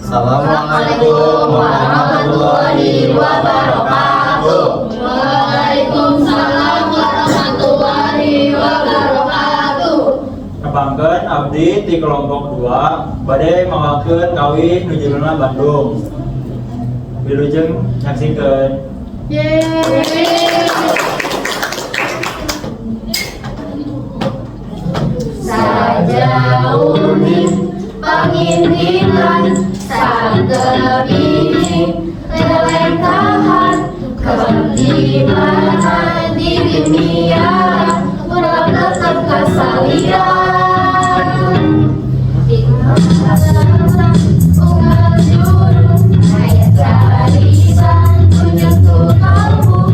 Assalamualaikum warahmatullahi wabarakatuh. Waalaikumsalam warahmatullahi wabarakatuh. Nepangkeun abdi di kelompok 2 bade mawakeun kawih nujuluna Bandung. Wilujeng nyaksikeun. Sajauning pangindilan sagebini lelengkahan kemana di dunia urang tetep kasalian unggal juru aya cariban menyentuh kalbu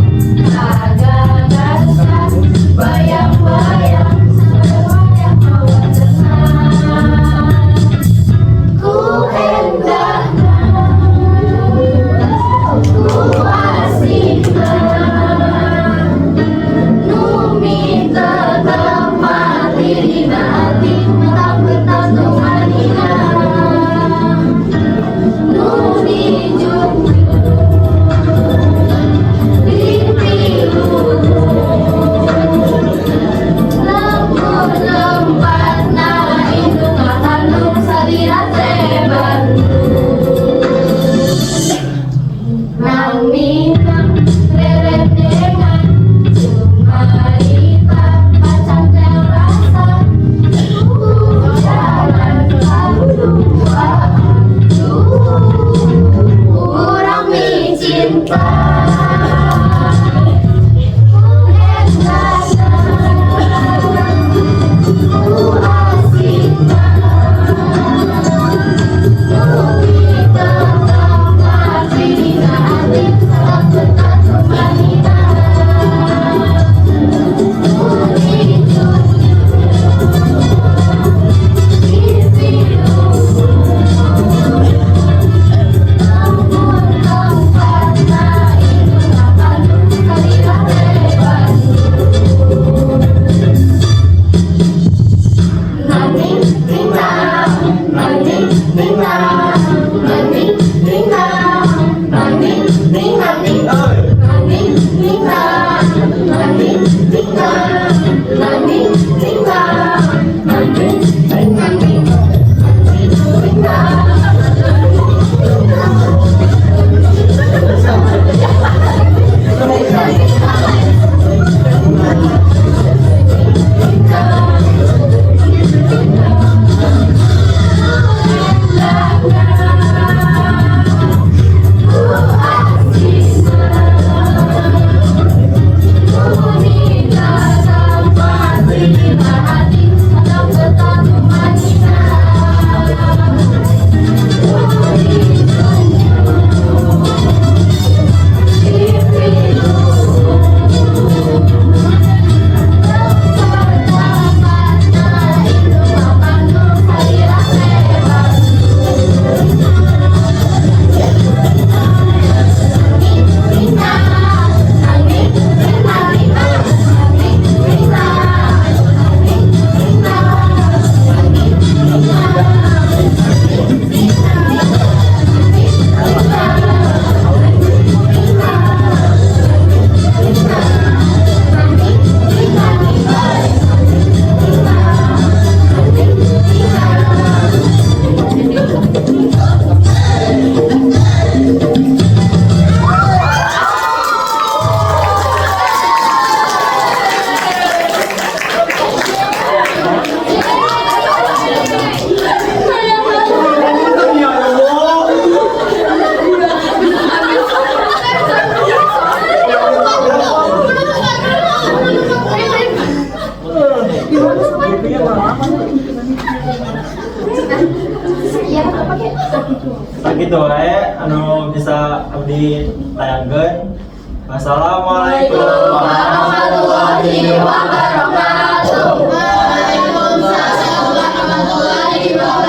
agak-agak bayang-bayang wayang hawa tenang ku endahna ku asihna numi tetap mati dina hati tetap betah tumanina nu dijunjung lembur lempatna indung ngakandung salira teh Bandung Minang rerendengan cumarita pacan terasa jalan kedua urang mi cinta Sakitu wae anu bisa abdi tayangkeun. Wassalamualaikum warahmatullahi wabarakatuh. Waalaikumsalam warahmatullahi wabarakatuh.